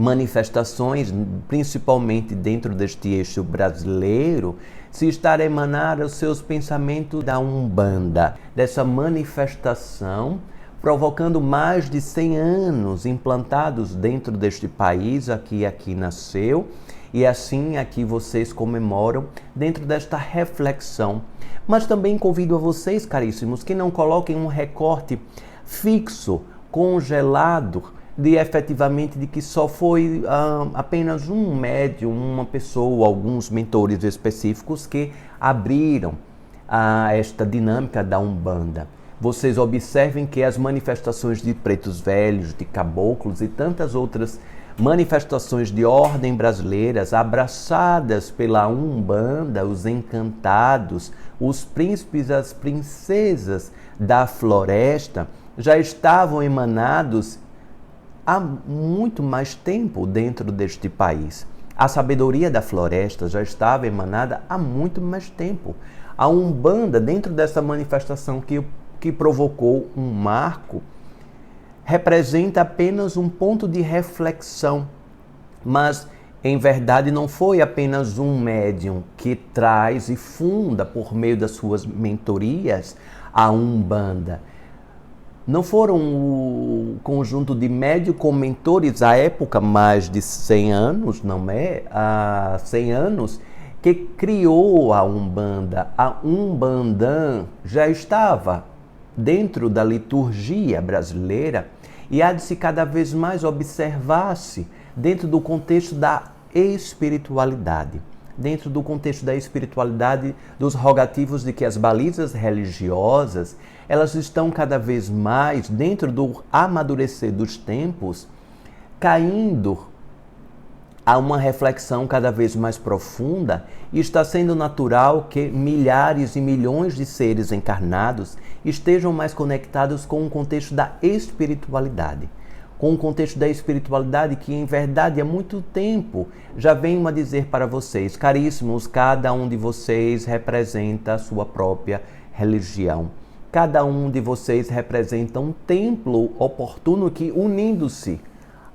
manifestações, principalmente dentro deste eixo brasileiro, se está a emanar os seus pensamentos da Umbanda, dessa manifestação, provocando mais de 100 anos implantados dentro deste país, aqui nasceu, e assim aqui vocês comemoram dentro desta reflexão. Mas também convido a vocês, caríssimos, que não coloquem um recorte fixo, congelado, de efetivamente de que só foi apenas um médium, uma pessoa, alguns mentores específicos que abriram esta dinâmica da Umbanda. Vocês observem que as manifestações de pretos velhos, de caboclos e tantas outras manifestações de ordem brasileiras abraçadas pela Umbanda, os encantados, os príncipes e as princesas da floresta, já estavam emanados há muito mais tempo dentro deste país. A sabedoria da floresta já estava emanada há muito mais tempo. A Umbanda, dentro dessa manifestação que provocou um marco, representa apenas um ponto de reflexão, mas em verdade não foi apenas um médium que traz e funda por meio das suas mentorias a Umbanda. Não foram o conjunto de médios com mentores à época, mais de 100 anos, não é? Há 100 anos, que criou a Umbanda. A Umbandã já estava dentro da liturgia brasileira e há de se cada vez mais observar-se dentro do contexto da espiritualidade. Dentro do contexto da espiritualidade, dos rogativos de que as balizas religiosas, elas estão cada vez mais, dentro do amadurecer dos tempos, caindo a uma reflexão cada vez mais profunda, e está sendo natural que milhares e milhões de seres encarnados estejam mais conectados com o contexto da espiritualidade. Com o contexto da espiritualidade que, em verdade, há muito tempo já venho a dizer para vocês, caríssimos, cada um de vocês representa a sua própria religião. Cada um de vocês representa um templo oportuno que, unindo-se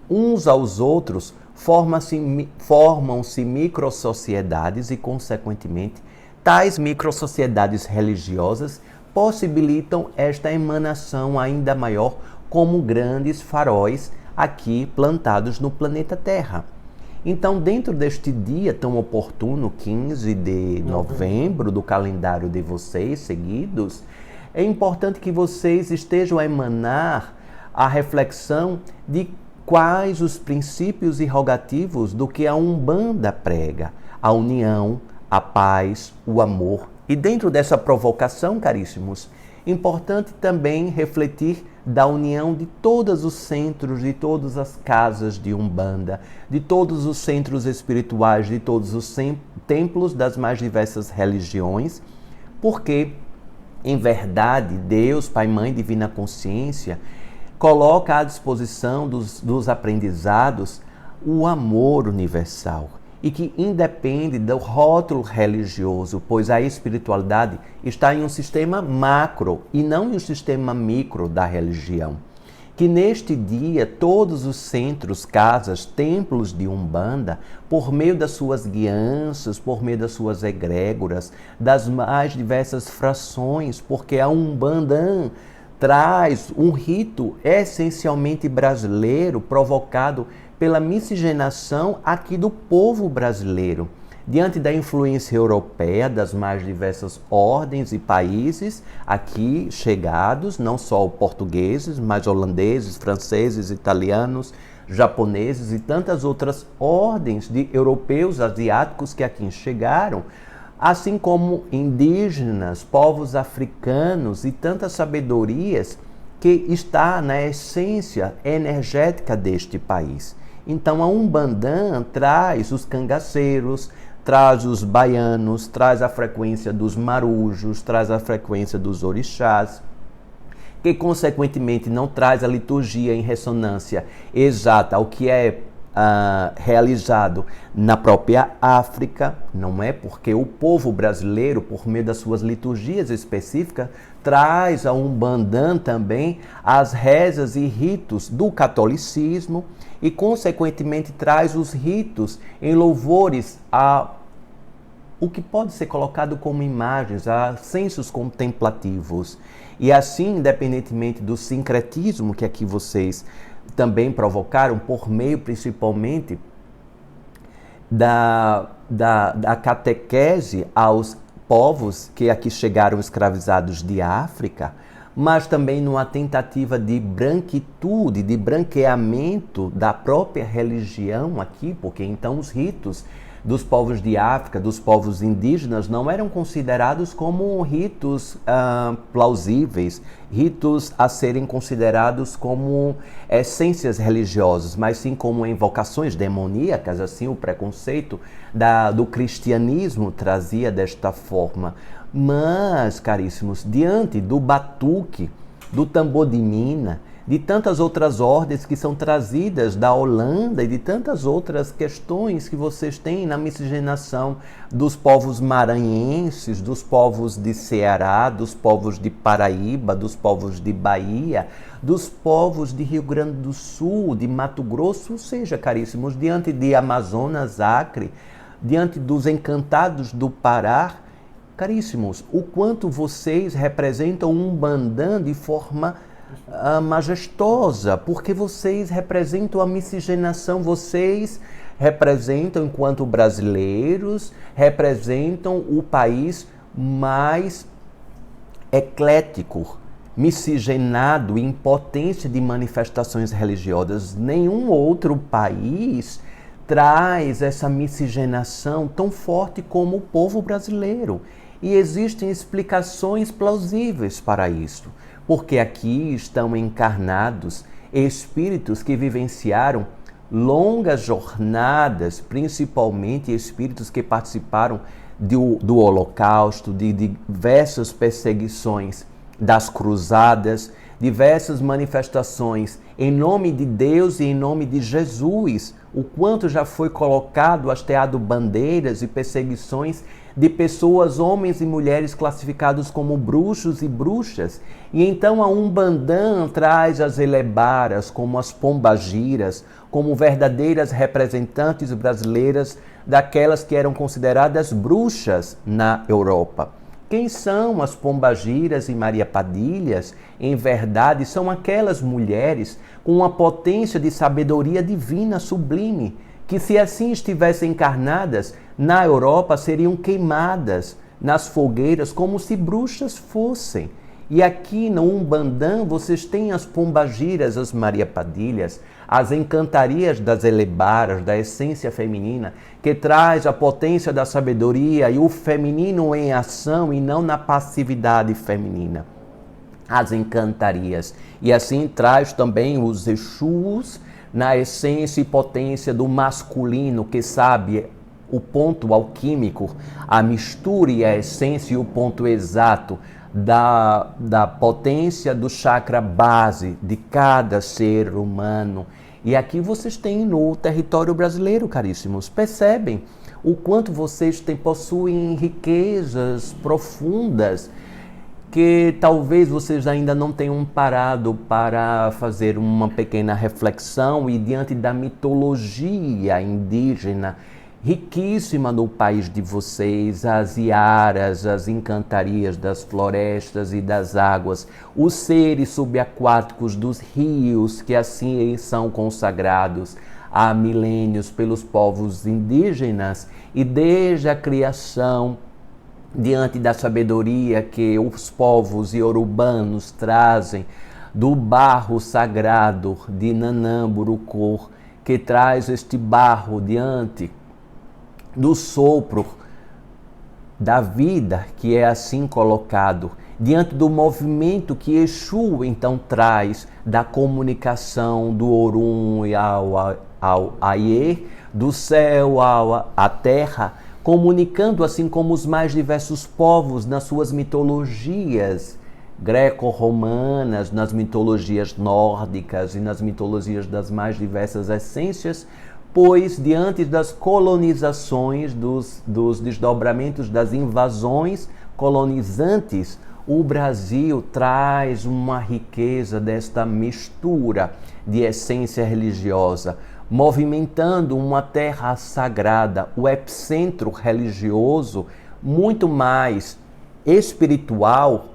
uns aos outros, formam-se microsociedades e, consequentemente, tais microsociedades religiosas possibilitam esta emanação ainda maior como grandes faróis aqui plantados no planeta Terra. Então, dentro deste dia tão oportuno, 15 de novembro, do calendário de vocês seguidos, é importante que vocês estejam a emanar a reflexão de quais os princípios e rogativos do que a Umbanda prega: a união, a paz, o amor. E dentro dessa provocação, caríssimos, importante também refletir da união de todos os centros, de todas as casas de Umbanda, de todos os centros espirituais, de todos os templos das mais diversas religiões, porque, em verdade, Deus, Pai, Mãe, Divina Consciência, coloca à disposição dos aprendizados o amor universal e que independe do rótulo religioso, pois a espiritualidade está em um sistema macro e não em um sistema micro da religião. Que neste dia todos os centros, casas, templos de Umbanda, por meio das suas guianças, por meio das suas egrégoras, das mais diversas frações, porque a Umbanda traz um rito essencialmente brasileiro, provocado pela miscigenação aqui do povo brasileiro, diante da influência europeia das mais diversas ordens e países aqui chegados, não só portugueses, mas holandeses, franceses, italianos, japoneses e tantas outras ordens de europeus, asiáticos que aqui chegaram, assim como indígenas, povos africanos e tantas sabedorias que está na essência energética deste país. Então a Umbanda traz os cangaceiros, traz os baianos, traz a frequência dos marujos, traz a frequência dos orixás, que consequentemente não traz a liturgia em ressonância exata ao que é realizado na própria África, não é? Porque o povo brasileiro, por meio das suas liturgias específicas, traz a Umbanda também as rezas e ritos do catolicismo e, consequentemente, traz os ritos em louvores a o que pode ser colocado como imagens, a sensos contemplativos. E assim, independentemente do sincretismo que aqui vocês também provocaram, por meio principalmente da catequese aos povos que aqui chegaram escravizados de África, mas também numa tentativa de branquitude, de branqueamento da própria religião aqui, porque então os ritos dos povos de África, dos povos indígenas, não eram considerados como ritos plausíveis, ritos a serem considerados como essências religiosas, mas sim como invocações demoníacas. Assim o preconceito do cristianismo trazia desta forma. Mas, caríssimos, diante do batuque, do tambor de mina, de tantas outras ordens que são trazidas da Holanda e de tantas outras questões que vocês têm na miscigenação dos povos maranhenses, dos povos de Ceará, dos povos de Paraíba, dos povos de Bahia, dos povos de Rio Grande do Sul, de Mato Grosso, ou seja, caríssimos, diante de Amazonas, Acre, diante dos encantados do Pará, caríssimos, o quanto vocês representam um Umbanda de forma majestosa, porque vocês representam a miscigenação, vocês representam, enquanto brasileiros, representam o país mais eclético, miscigenado, em potência de manifestações religiosas. Nenhum outro país traz essa miscigenação tão forte como o povo brasileiro. E existem explicações plausíveis para isso, porque aqui estão encarnados espíritos que vivenciaram longas jornadas, principalmente espíritos que participaram do Holocausto, de diversas perseguições, das cruzadas, diversas manifestações em nome de Deus e em nome de Jesus, o quanto já foi colocado, hasteado bandeiras e perseguições de pessoas, homens e mulheres classificados como bruxos e bruxas. E então a Umbanda traz as elebaras, como as pombagiras, como verdadeiras representantes brasileiras daquelas que eram consideradas bruxas na Europa. Quem são as pombagiras e Maria Padilhas? Em verdade, são aquelas mulheres com uma potência de sabedoria divina sublime, que se assim estivessem encarnadas na Europa, seriam queimadas nas fogueiras como se bruxas fossem. E aqui no Umbandã vocês têm as pombagiras, as Maria Padilhas, as encantarias das elebaras, da essência feminina, que traz a potência da sabedoria e o feminino em ação e não na passividade feminina. As encantarias. E assim traz também os Exus na essência e potência do masculino, que sabe o ponto alquímico, a mistura e a essência e o ponto exato da potência do chakra base de cada ser humano. E aqui vocês têm no território brasileiro, caríssimos, percebem o quanto vocês possuem riquezas profundas que talvez vocês ainda não tenham parado para fazer uma pequena reflexão e diante da mitologia indígena riquíssima no país de vocês, as iaras, as encantarias das florestas e das águas, os seres subaquáticos dos rios que assim são consagrados há milênios pelos povos indígenas e desde a criação, diante da sabedoria que os povos iorubanos trazem do barro sagrado de Nanamburucor, que traz este barro diante do sopro da vida, que é assim colocado, diante do movimento que Exu então traz da comunicação do Orum ao Aie, do céu à terra, comunicando assim como os mais diversos povos nas suas mitologias greco-romanas, nas mitologias nórdicas e nas mitologias das mais diversas essências, pois diante das colonizações, dos desdobramentos, das invasões colonizantes, o Brasil traz uma riqueza desta mistura de essência religiosa, movimentando uma terra sagrada, o epicentro religioso muito mais espiritual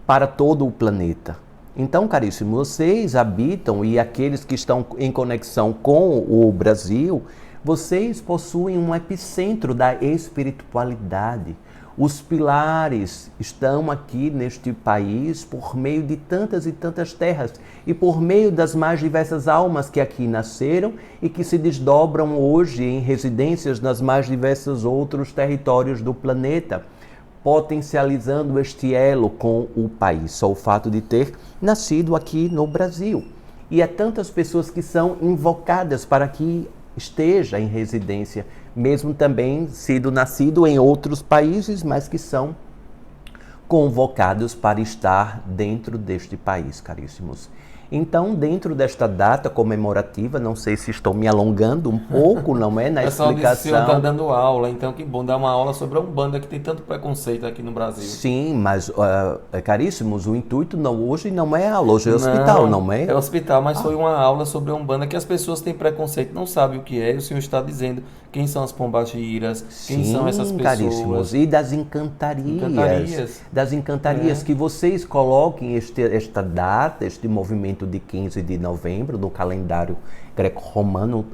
para todo o planeta. Então, caríssimos, vocês habitam, e aqueles que estão em conexão com o Brasil, vocês possuem um epicentro da espiritualidade. Os pilares estão aqui neste país por meio de tantas e tantas terras e por meio das mais diversas almas que aqui nasceram e que se desdobram hoje em residências nas mais diversos outros territórios do planeta, potencializando este elo com o país, só o fato de ter nascido aqui no Brasil. E há tantas pessoas que são invocadas para que esteja em residência, mesmo também sido nascido em outros países, mas que são convocados para estar dentro deste país, caríssimos. Então, dentro desta data comemorativa, não sei se estou me alongando um pouco, não é, na explicação. O senhor está dando aula, então que bom dar uma aula sobre a Umbanda, que tem tanto preconceito aqui no Brasil. Sim, mas, caríssimos, o intuito hoje não é aula, hoje é hospital, não é? É hospital, mas foi uma aula sobre a Umbanda que as pessoas têm preconceito, não sabem o que é, e o senhor está dizendo quem são as pombagiras, quem são essas pessoas. Caríssimos, e das encantarias. Das encantarias, que vocês coloquem esta data, este movimento de 15 de novembro, no calendário greco-romano,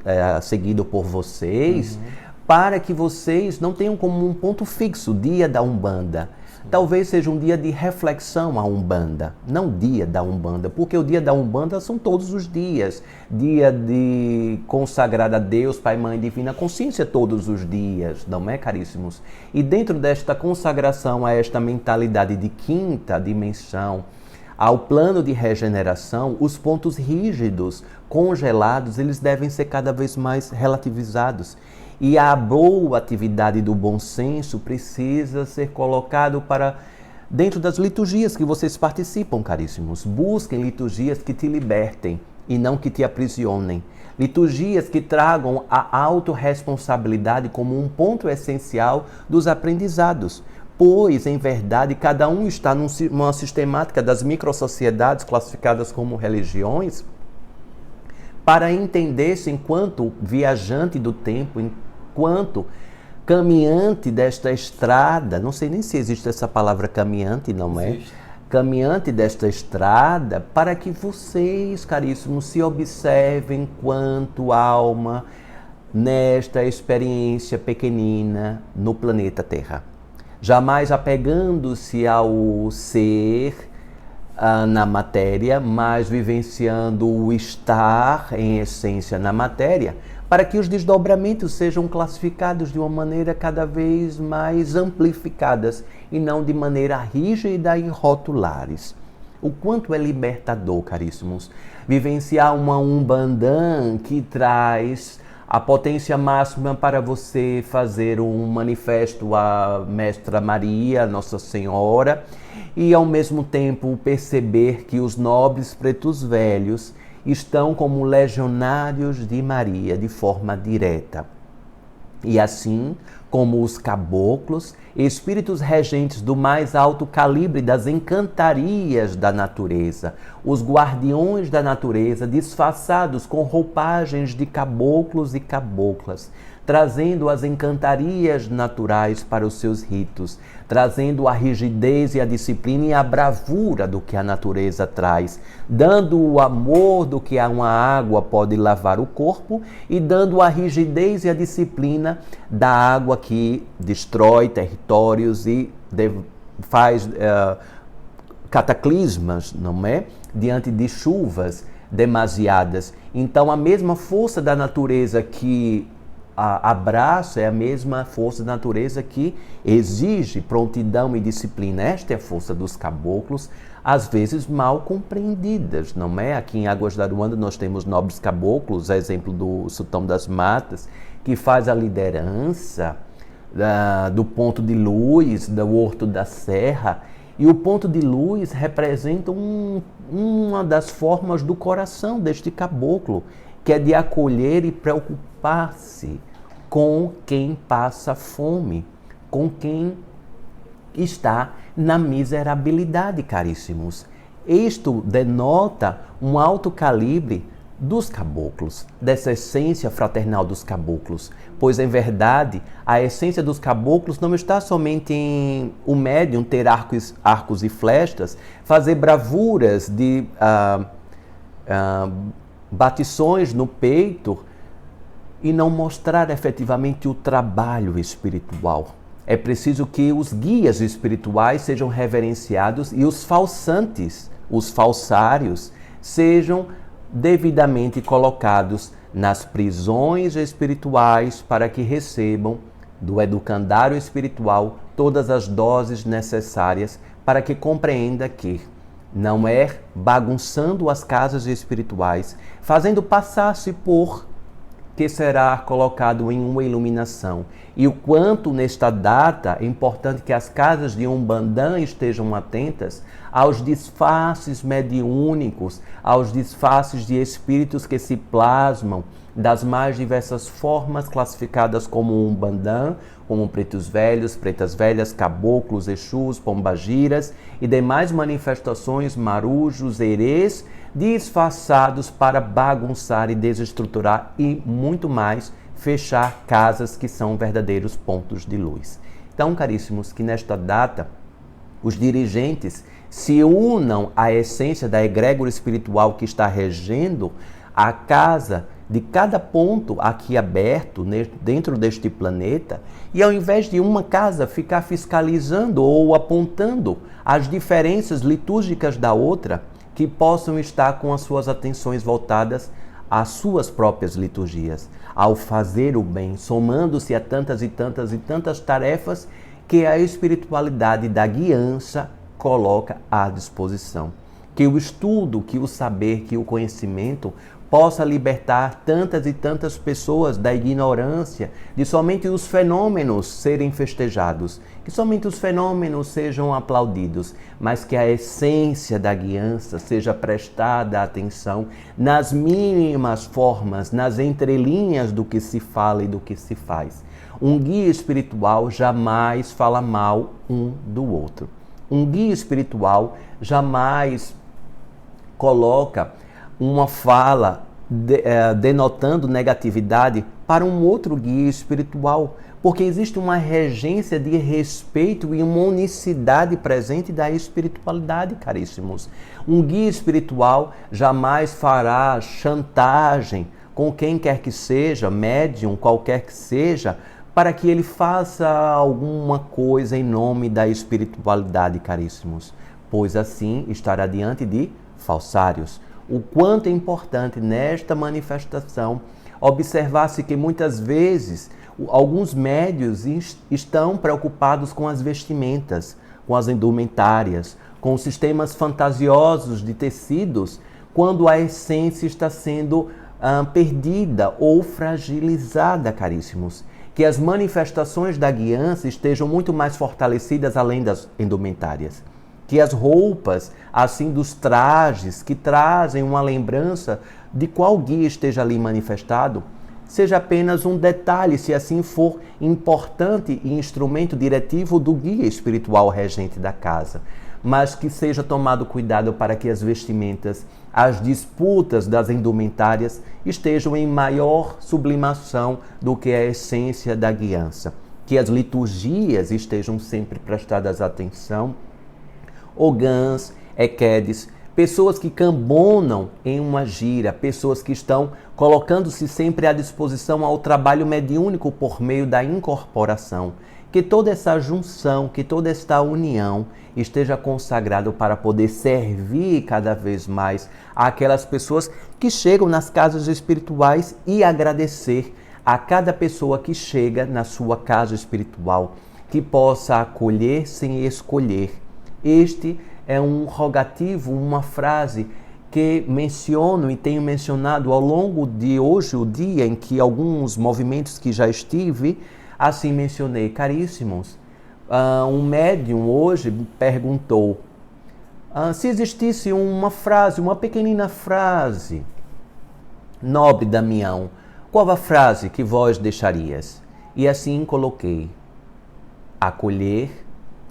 seguido por vocês, para que vocês não tenham como um ponto fixo o dia da Umbanda. Talvez seja um dia de reflexão a Umbanda, não dia da Umbanda, porque o dia da Umbanda são todos os dias. Dia de consagrar a Deus, Pai, Mãe, Divina Consciência todos os dias, não é, caríssimos? E dentro desta consagração a esta mentalidade de quinta dimensão, ao plano de regeneração, os pontos rígidos, congelados, eles devem ser cada vez mais relativizados. E a boa atividade do bom senso precisa ser colocado para dentro das liturgias que vocês participam, caríssimos. Busquem liturgias que te libertem e não que te aprisionem. Liturgias que tragam a autorresponsabilidade como um ponto essencial dos aprendizados. Pois, em verdade, cada um está numa sistemática das microsociedades classificadas como religiões para entender-se enquanto viajante do tempo, enquanto caminhante desta estrada, não sei nem se existe essa palavra caminhante, não é? Existe. Caminhante desta estrada, para que vocês, caríssimos, se observem enquanto alma nesta experiência pequenina no planeta Terra. Jamais apegando-se ao ser na matéria, mas vivenciando o estar em essência na matéria, para que os desdobramentos sejam classificados de uma maneira cada vez mais amplificadas e não de maneira rígida e rotulares. O quanto é libertador, caríssimos, vivenciar uma Umbandã que traz a potência máxima para você fazer um manifesto à Mestra Maria, Nossa Senhora, e ao mesmo tempo perceber que os nobres pretos velhos estão como legionários de Maria de forma direta. E assim como os caboclos, espíritos regentes do mais alto calibre das encantarias da natureza, os guardiões da natureza disfarçados com roupagens de caboclos e caboclas, trazendo as encantarias naturais para os seus ritos, trazendo a rigidez e a disciplina e a bravura do que a natureza traz, dando o amor do que uma água pode lavar o corpo e dando a rigidez e a disciplina da água que destrói territórios e faz cataclismas, não é? Diante de chuvas demasiadas. Então, a mesma força da natureza que abraça é a mesma força da natureza que exige prontidão e disciplina. Esta é a força dos caboclos, às vezes mal compreendidas, não é? Aqui em Águas da Aruanda nós temos nobres caboclos, a exemplo do Sultão das Matas, que faz a liderança do ponto de luz, do Horto da Serra, e o ponto de luz representa uma das formas do coração deste caboclo. que é de acolher e preocupar-se com quem passa fome, com quem está na miserabilidade, caríssimos. Isto denota um alto calibre dos caboclos, dessa essência fraternal dos caboclos, pois em verdade a essência dos caboclos não está somente em o médium ter arcos e flechas, fazer bravuras de batições no peito e não mostrar efetivamente o trabalho espiritual. É preciso que os guias espirituais sejam reverenciados e os falsantes, os falsários, sejam devidamente colocados nas prisões espirituais para que recebam do educandário espiritual todas as doses necessárias para que compreenda que não é bagunçando as casas espirituais, fazendo passar-se por que será colocado em uma iluminação. E o quanto nesta data é importante que as casas de Umbandã estejam atentas aos disfarces mediúnicos, aos disfarces de espíritos que se plasmam das mais diversas formas classificadas como Umbandã, como pretos velhos, pretas velhas, caboclos, exus, pombagiras e demais manifestações, marujos, erês, disfarçados para bagunçar e desestruturar e muito mais, fechar casas que são verdadeiros pontos de luz. Então, caríssimos, que nesta data os dirigentes se unam à essência da egrégora espiritual que está regendo a casa de cada ponto aqui aberto dentro deste planeta, e ao invés de uma casa ficar fiscalizando ou apontando as diferenças litúrgicas da outra, que possam estar com as suas atenções voltadas às suas próprias liturgias, ao fazer o bem, somando-se a tantas e tantas e tantas tarefas que a espiritualidade da guiança coloca à disposição. Que o estudo, que o saber, que o conhecimento possa libertar tantas e tantas pessoas da ignorância, de somente os fenômenos serem festejados, que somente os fenômenos sejam aplaudidos, mas que a essência da guiança seja prestada atenção nas mínimas formas, nas entrelinhas do que se fala e do que se faz. Um guia espiritual jamais fala mal um do outro. Um guia espiritual jamais coloca uma fala denotando negatividade para um outro guia espiritual, porque existe uma regência de respeito e uma unicidade presente da espiritualidade, caríssimos. Um guia espiritual jamais fará chantagem com quem quer que seja, médium qualquer que seja, para que ele faça alguma coisa em nome da espiritualidade, caríssimos, pois assim estará diante de falsários. O quanto é importante nesta manifestação observar-se que muitas vezes alguns médios estão preocupados com as vestimentas, com as indumentárias, com os sistemas fantasiosos de tecidos, quando a essência está sendo perdida ou fragilizada, caríssimos. Que as manifestações da guiança estejam muito mais fortalecidas além das indumentárias. Que as roupas, assim dos trajes, que trazem uma lembrança de qual guia esteja ali manifestado, seja apenas um detalhe, se assim for importante e instrumento diretivo do guia espiritual regente da casa, mas que seja tomado cuidado para que as vestimentas, as disputas das indumentárias estejam em maior sublimação do que a essência da guiança. Que as liturgias estejam sempre prestadas atenção. Ogãs, equedes, pessoas que cambonam em uma gira, pessoas que estão colocando-se sempre à disposição ao trabalho mediúnico por meio da incorporação. Que toda essa junção, que toda esta união esteja consagrado para poder servir cada vez mais àquelas pessoas que chegam nas casas espirituais e agradecer a cada pessoa que chega na sua casa espiritual, que possa acolher sem escolher. Este é um rogativo, uma frase que menciono e tenho mencionado ao longo de hoje, o dia em que alguns movimentos que já estive, assim mencionei. Caríssimos, um médium hoje perguntou se existisse uma frase, uma pequenina frase Nobre Damião, qual a frase que vós deixarias? E assim coloquei: acolher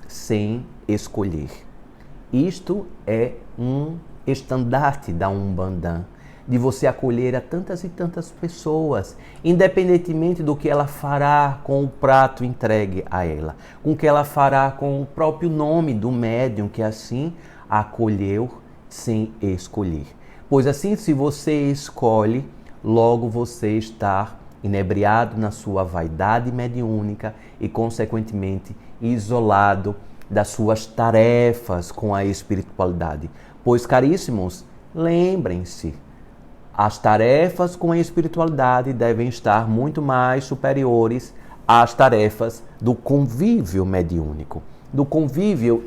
sem escolher. Isto é um estandarte da Umbanda, de você acolher a tantas e tantas pessoas, independentemente do que ela fará com o prato entregue a ela, com o que ela fará com o próprio nome do médium que assim acolheu sem escolher. Pois assim, se você escolhe, logo você está inebriado na sua vaidade mediúnica e, consequentemente, isolado das suas tarefas com a espiritualidade. Pois, caríssimos, lembrem-se, as tarefas com a espiritualidade devem estar muito mais superiores às tarefas do convívio mediúnico, do convívio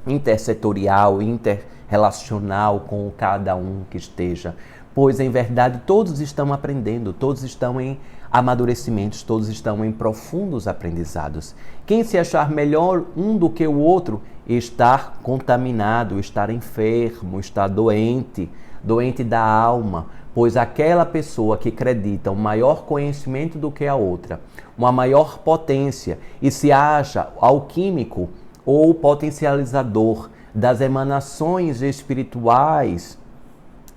intersetorial, interrelacional com cada um que esteja. Pois, em verdade, todos estão aprendendo, todos estão em amadurecimentos, todos estão em profundos aprendizados. Quem se achar melhor um do que o outro, estar contaminado, estar enfermo, estar doente, doente da alma, pois aquela pessoa que acredita um maior conhecimento do que a outra, uma maior potência e se acha alquímico ou potencializador das emanações espirituais,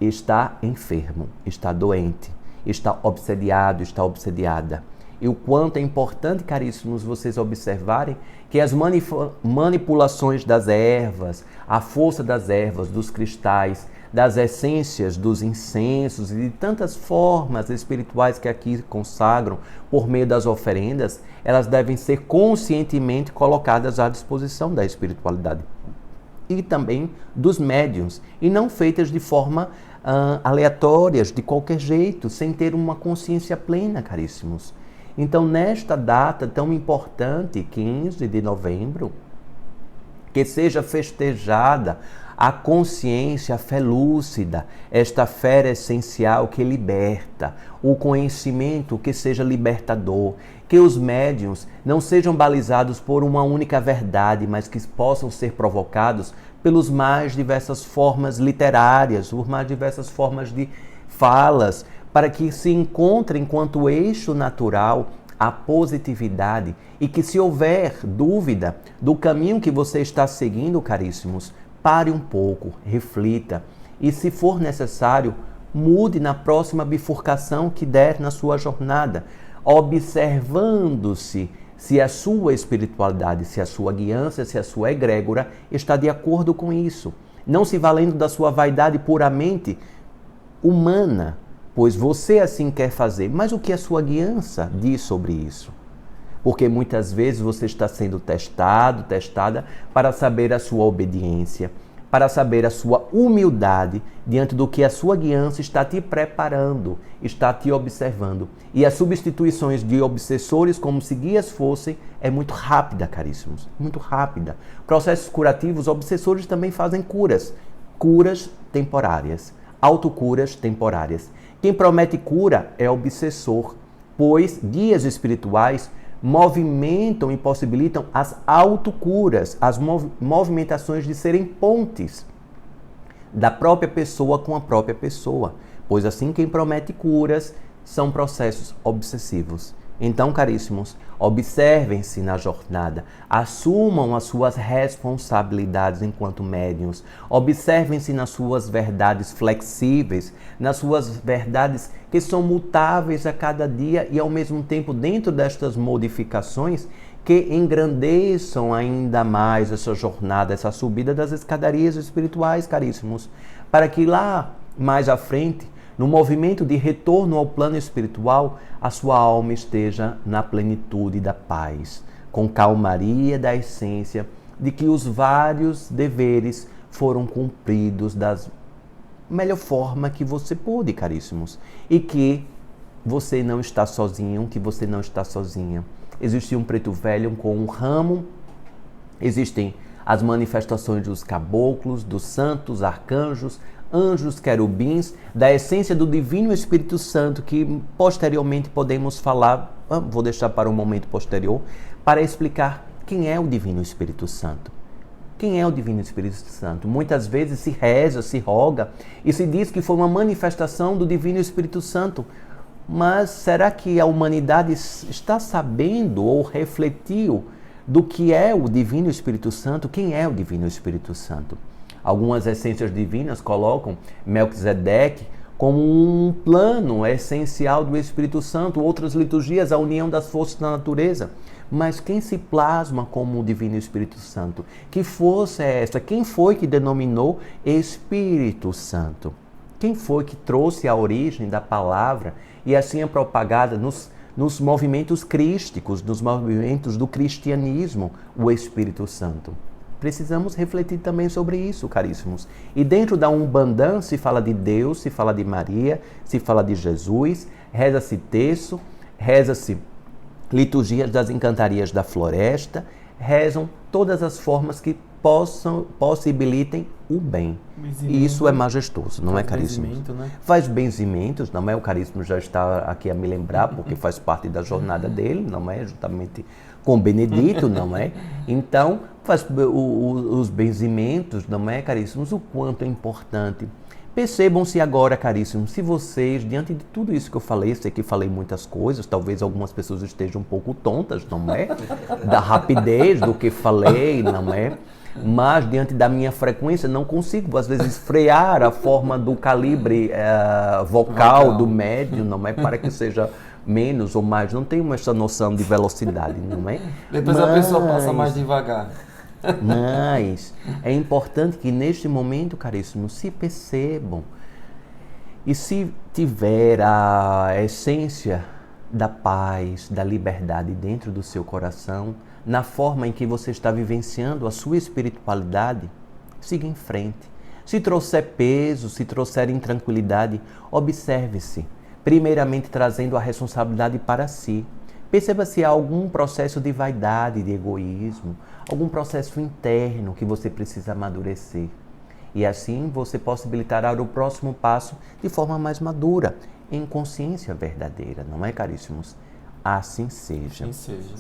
está enfermo, está doente, está obsediado, está obsediada. E o quanto é importante, caríssimos, vocês observarem que as manipulações das ervas, a força das ervas, dos cristais, das essências, dos incensos e de tantas formas espirituais que aqui consagram por meio das oferendas, elas devem ser conscientemente colocadas à disposição da espiritualidade e também dos médiuns, e não feitas de forma aleatórias, de qualquer jeito, sem ter uma consciência plena, caríssimos. Então, nesta data tão importante, 15 de novembro, que seja festejada a consciência, a fé lúcida, esta fé essencial que liberta, o conhecimento que seja libertador, que os médiuns não sejam balizados por uma única verdade, mas que possam ser provocados pelas mais diversas formas literárias, por mais diversas formas de falas, para que se encontre enquanto eixo natural a positividade e que, se houver dúvida do caminho que você está seguindo, caríssimos, pare um pouco, reflita e, se for necessário, mude na próxima bifurcação que der na sua jornada, observando-se se a sua espiritualidade, se a sua guiança, se a sua egrégora está de acordo com isso. Não se valendo da sua vaidade puramente humana, pois você assim quer fazer. Mas o que a sua guiança diz sobre isso? Porque muitas vezes você está sendo testado, testada para saber a sua obediência, para saber a sua humildade diante do que a sua guiança está te preparando, está te observando. E as substituições de obsessores, como se guias fossem, é muito rápida, caríssimos, muito rápida. Processos curativos, obsessores também fazem curas temporárias, autocuras temporárias. Quem promete cura é obsessor, pois guias espirituais movimentam e possibilitam as autocuras, as movimentações de serem pontes da própria pessoa com a própria pessoa, pois assim quem promete curas são processos obsessivos. Então, caríssimos, observem-se na jornada, assumam as suas responsabilidades enquanto médiuns, observem-se nas suas verdades flexíveis, nas suas verdades que são mutáveis a cada dia e, ao mesmo tempo, dentro destas modificações, que engrandeçam ainda mais essa jornada, essa subida das escadarias espirituais, caríssimos, para que lá, mais à frente, no movimento de retorno ao plano espiritual, a sua alma esteja na plenitude da paz, com calmaria da essência de que os vários deveres foram cumpridos da melhor forma que você pôde, caríssimos, e que você não está sozinho, que você não está sozinha. Existe um preto velho com um ramo, existem as manifestações dos caboclos, dos santos, arcanjos, anjos, querubins, da essência do Divino Espírito Santo, que posteriormente podemos falar, vou deixar para um momento posterior, para explicar quem é o Divino Espírito Santo. Quem é o Divino Espírito Santo? Muitas vezes se reza, se roga e se diz que foi uma manifestação do Divino Espírito Santo. Mas será que a humanidade está sabendo ou refletiu do que é o Divino Espírito Santo? Quem é o Divino Espírito Santo? Algumas essências divinas colocam Melquisedeque como um plano essencial do Espírito Santo, outras liturgias, a união das forças da natureza. Mas quem se plasma como o Divino Espírito Santo? Que força é essa? Quem foi que denominou Espírito Santo? Quem foi que trouxe a origem da palavra e assim é propagada nos movimentos crísticos, nos movimentos do cristianismo, o Espírito Santo? Precisamos refletir também sobre isso, caríssimos. E dentro da Umbandã se fala de Deus, se fala de Maria, se fala de Jesus, reza-se terço, reza-se liturgias das encantarias da floresta, rezam todas as formas que possibilitem o bem. E isso é majestoso, não é, caríssimo? Né? Faz benzimentos, não é? O caríssimo já está aqui a me lembrar, porque faz parte da jornada dele, não é? Juntamente com Benedito, não é? Então, faz os benzimentos, não é, caríssimos? O quanto é importante. Percebam-se agora, caríssimos, se vocês, diante de tudo isso que eu falei, sei que falei muitas coisas, talvez algumas pessoas estejam um pouco tontas, não é? Da rapidez do que falei, não é? Mas, diante da minha frequência, não consigo, às vezes, frear a forma do calibre vocal do médium, não é? Para que seja menos ou mais. Não tenho essa noção de velocidade, não é? Depois a pessoa passa mais devagar. Mas é importante que neste momento, caríssimos, se percebam. E se tiver a essência da paz, da liberdade dentro do seu coração, na forma em que você está vivenciando a sua espiritualidade, siga em frente. Se trouxer peso, se trouxer intranquilidade, observe-se, primeiramente trazendo a responsabilidade para si. Perceba se há algum processo de vaidade, de egoísmo, algum processo interno que você precisa amadurecer. E assim você possibilitará o próximo passo de forma mais madura, em consciência verdadeira, não é, caríssimos? Assim seja. Assim seja.